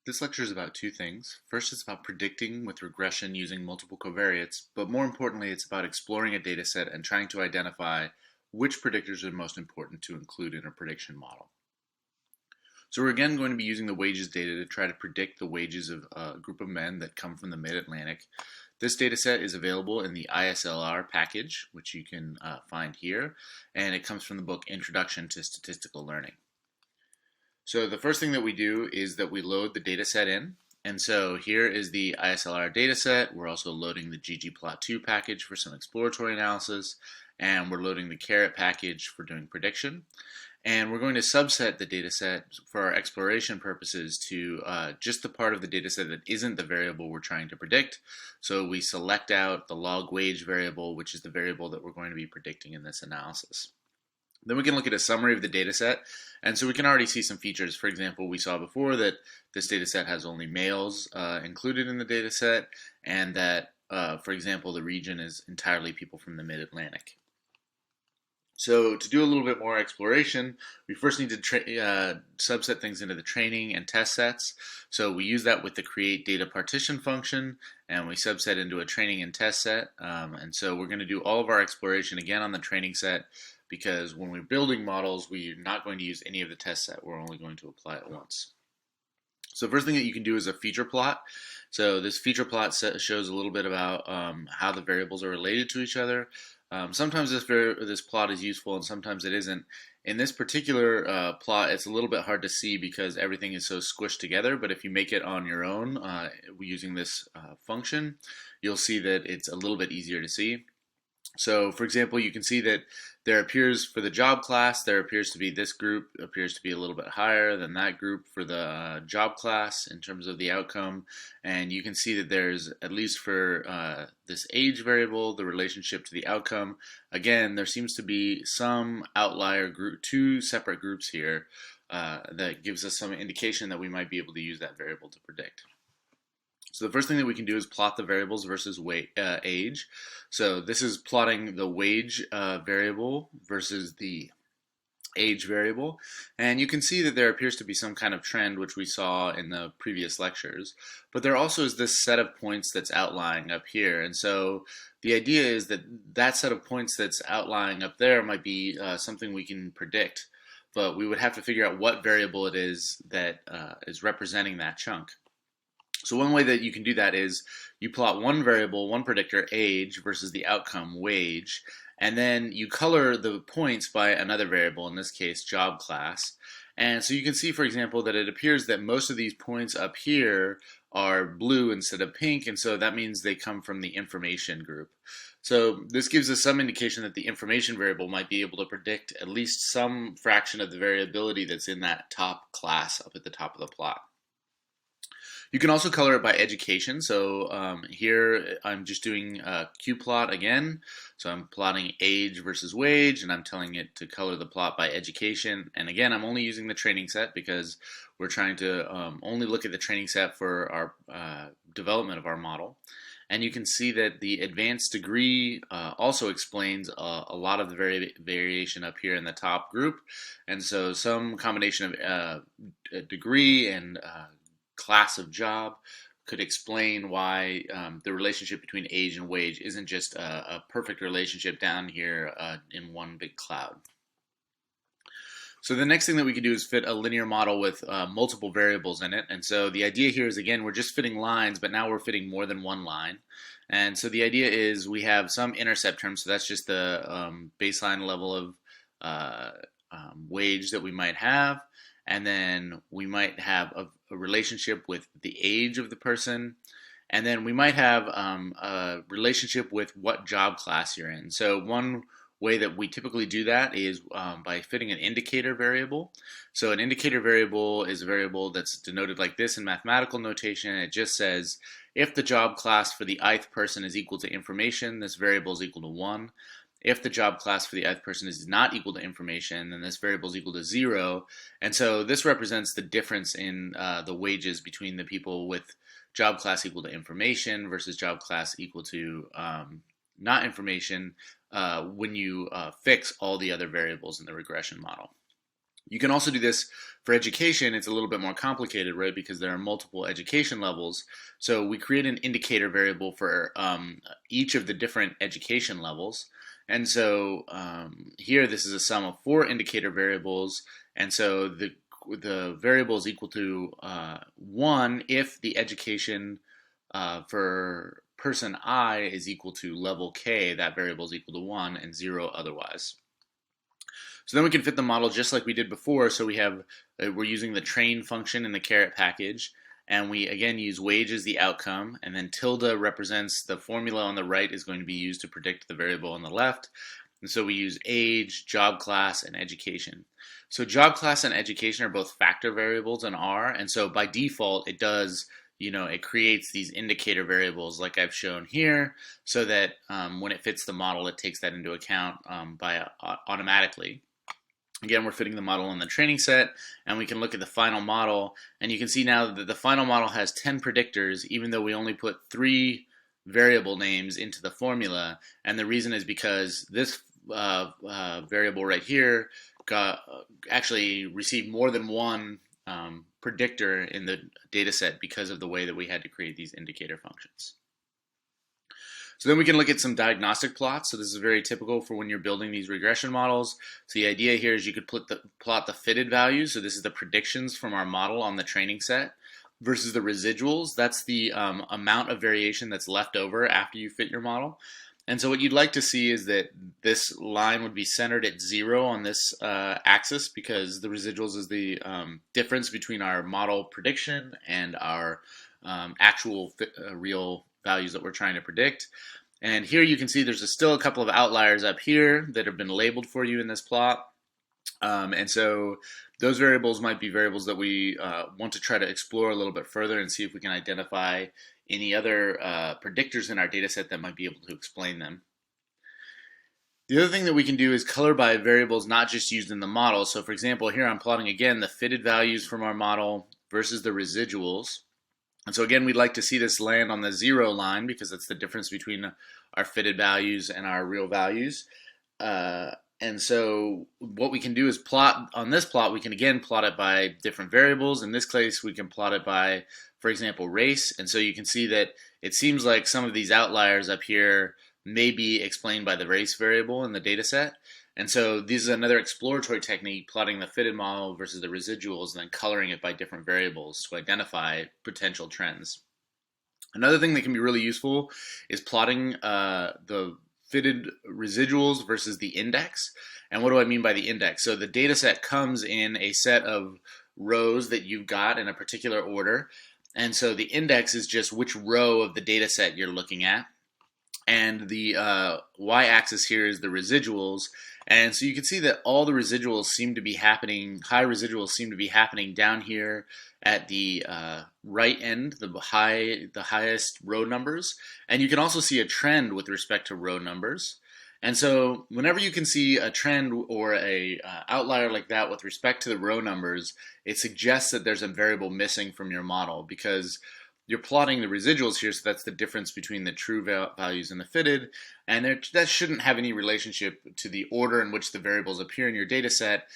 This lecture is about two things. First, it's about predicting with regression using multiple covariates, but more importantly, it's about exploring a data set and trying to identify which predictors are most important to include in a prediction model. So we're again going to be using the wages data to try to predict the wages of a group of men that come from the Mid-Atlantic. This data set is available in the ISLR package, which you can find here, and it comes from the book Introduction to Statistical Learning. So the first thing that we do is that we load the data set in. And so here is the ISLR data set. We're also loading the ggplot2 package for some exploratory analysis. And we're loading the caret package for doing prediction. And we're going to subset the data set for our exploration purposes to just the part of the data set that isn't the variable we're trying to predict. So we select out the log wage variable, which is the variable that we're going to be predicting in this analysis. Then we can look at a summary of the data set, and so we can already see some features. For example, we saw before that this data set has only males included in the data set, and that, for example, the region is entirely people from the Mid-Atlantic. So to do a little bit more exploration, we first need to subset things into the training and test sets. So we use that with the create data partition function, and we subset into a training and test set. And so we're going to do all of our exploration again on the training set, because when we're building models, we're not going to use any of the test set. We're only going to apply it once. So the first thing that you can do is a feature plot. So this feature plot shows a little bit about how the variables are related to each other. Sometimes this plot is useful and sometimes it isn't. In this particular plot, it's a little bit hard to see because everything is so squished together, but if you make it on your own using this function, you'll see that it's a little bit easier to see. So, for example, you can see that there appears for the job class, there appears to be this group appears to be a little bit higher than that group for the job class in terms of the outcome. And you can see that there's, at least for this age variable, the relationship to the outcome. Again, there seems to be some outlier group, two separate groups here that gives us some indication that we might be able to use that variable to predict. So the first thing that we can do is plot the variables versus age. So this is plotting the wage variable versus the age variable. And you can see that there appears to be some kind of trend, which we saw in the previous lectures. But there also is this set of points that's outlying up here. And so the idea is that that set of points that's outlying up there might be something we can predict. But we would have to figure out what variable it is that is representing that chunk. So one way that you can do that is you plot one variable, one predictor, age, versus the outcome, wage, and then you color the points by another variable, in this case, job class. And so you can see, for example, that it appears that most of these points up here are blue instead of pink, and so that means they come from the information group. So this gives us some indication that the information variable might be able to predict at least some fraction of the variability that's in that top class up at the top of the plot. You can also color it by education. So here I'm just doing a qplot again. So I'm plotting age versus wage, and I'm telling it to color the plot by education. And again, I'm only using the training set because we're trying to only look at the training set for our development of our model. And you can see that the advanced degree also explains a lot of the variation up here in the top group. And so some combination of degree and class of job could explain why the relationship between age and wage isn't just a perfect relationship down here in one big cloud. So the next thing that we can do is fit a linear model with multiple variables in it. And so the idea here is, again, we're just fitting lines, but now we're fitting more than one line. And so the idea is we have some intercept terms, so that's just the baseline level of wage that we might have. And then we might have a relationship with the age of the person. And then we might have a relationship with what job class you're in. So one way that we typically do that is by fitting an indicator variable. So an indicator variable is a variable that's denoted like this in mathematical notation. It just says if the job class for the ith person is equal to information, this variable is equal to 1. If the job class for the ith person is not equal to information, then this variable is equal to 0. And so this represents the difference in the wages between the people with job class equal to information versus job class equal to not information when you fix all the other variables in the regression model. You can also do this for education. It's a little bit more complicated, right? Because there are multiple education levels. So we create an indicator variable for each of the different education levels. And so here, this is a sum of 4 indicator variables. And so the variable is equal to 1 if the education for person I is equal to level K, that variable is equal to 1, and 0 otherwise. So then we can fit the model just like we did before. So we're using the train function in the caret package, and we again use wage as the outcome, and then tilde represents the formula on the right is going to be used to predict the variable on the left. And so we use age, job class, and education. So job class and education are both factor variables in R, and so by default it does, it creates these indicator variables like I've shown here, so that when it fits the model, it takes that into account automatically. Again, we're fitting the model in the training set, and we can look at the final model, and you can see now that the final model has 10 predictors, even though we only put 3 variable names into the formula. And the reason is because this variable right here actually received more than one predictor in the data set because of the way that we had to create these indicator functions. So then we can look at some diagnostic plots. So this is very typical for when you're building these regression models. So the idea here is you could plot the fitted values. So this is the predictions from our model on the training set versus the residuals. That's the amount of variation that's left over after you fit your model. And so what you'd like to see is that this line would be centered at 0 on this axis, because the residuals is the difference between our model prediction and our actual real values that we're trying to predict. And here you can see there's still a couple of outliers up here that have been labeled for you in this plot. And so those variables might be variables that we want to try to explore a little bit further and see if we can identify any other predictors in our data set that might be able to explain them. The other thing that we can do is color by variables not just used in the model. So for example, here I'm plotting again the fitted values from our model versus the residuals. And so again, we'd like to see this land on the 0 line, because that's the difference between our fitted values and our real values. And so what we can do is plot on this plot, we can again plot it by different variables. In this case, we can plot it by, for example, race. And so you can see that it seems like some of these outliers up here may be explained by the race variable in the data set. And so this is another exploratory technique, plotting the fitted model versus the residuals and then coloring it by different variables to identify potential trends. Another thing that can be really useful is plotting the fitted residuals versus the index. And what do I mean by the index? So the data set comes in a set of rows that you've got in a particular order. And so the index is just which row of the data set you're looking at. And the y-axis here is the residuals. And so you can see that all the residuals seem to be happening, high residuals seem to be happening down here at the right end, the highest row numbers. And you can also see a trend with respect to row numbers. And so whenever you can see a trend or a outlier like that with respect to the row numbers, it suggests that there's a variable missing from your model, because you're plotting the residuals here, so that's the difference between the true values and the fitted, and that shouldn't have any relationship to the order in which the variables appear in your data set,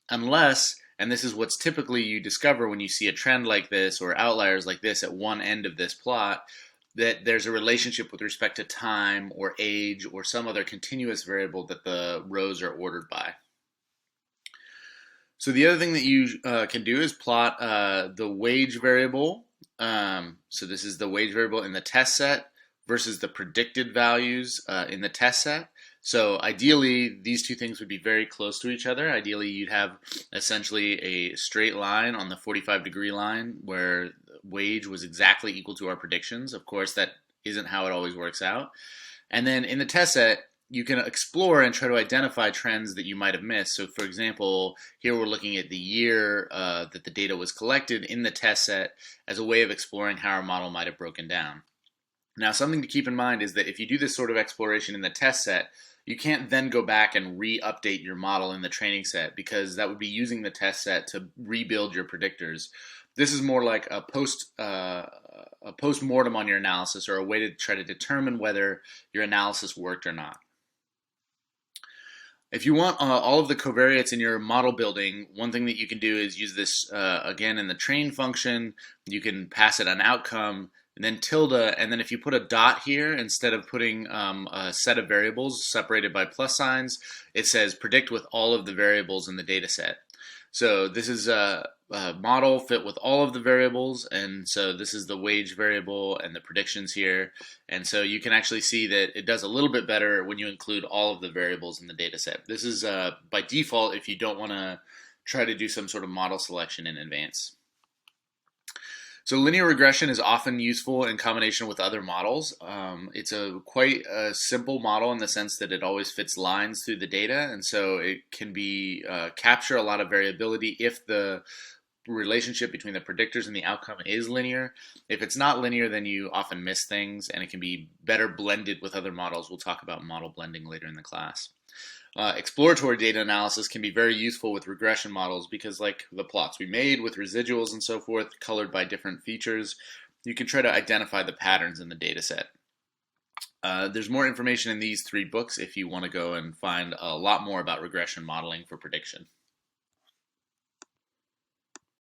unless, and this is what's typically you discover when you see a trend like this or outliers like this at one end of this plot, that there's a relationship with respect to time or age or some other continuous variable that the rows are ordered by. So the other thing that you can do is plot the wage variable. So this is the wage variable in the test set versus the predicted values in the test set. So ideally, these two things would be very close to each other. Ideally, you'd have essentially a straight line on the 45-degree line where wage was exactly equal to our predictions. Of course, that isn't how it always works out. And then in the test set, you can explore and try to identify trends that you might have missed. So for example, here we're looking at the year that the data was collected in the test set as a way of exploring how our model might have broken down. Now, something to keep in mind is that if you do this sort of exploration in the test set, you can't then go back and re-update your model in the training set, because that would be using the test set to rebuild your predictors. This is more like a post-mortem on your analysis, or a way to try to determine whether your analysis worked or not. If you want all of the covariates in your model building, one thing that you can do is use this again in the train function. You can pass it an outcome and then tilde, and then if you put a dot here instead of putting a set of variables separated by plus signs, it says predict with all of the variables in the data set. So this is a model fit with all of the variables, and so this is the wage variable and the predictions here. And so you can actually see that it does a little bit better when you include all of the variables in the data set. This is by default if you don't want to try to do some sort of model selection in advance. So linear regression is often useful in combination with other models. It's quite a simple model in the sense that it always fits lines through the data, and so it can be capture a lot of variability if the relationship between the predictors and the outcome is linear. If it's not linear, then you often miss things, and it can be better blended with other models. We'll talk about model blending later in the class. Exploratory data analysis can be very useful with regression models because, like the plots we made with residuals and so forth, colored by different features, you can try to identify the patterns in the data set. There's more information in these 3 books if you want to go and find a lot more about regression modeling for prediction.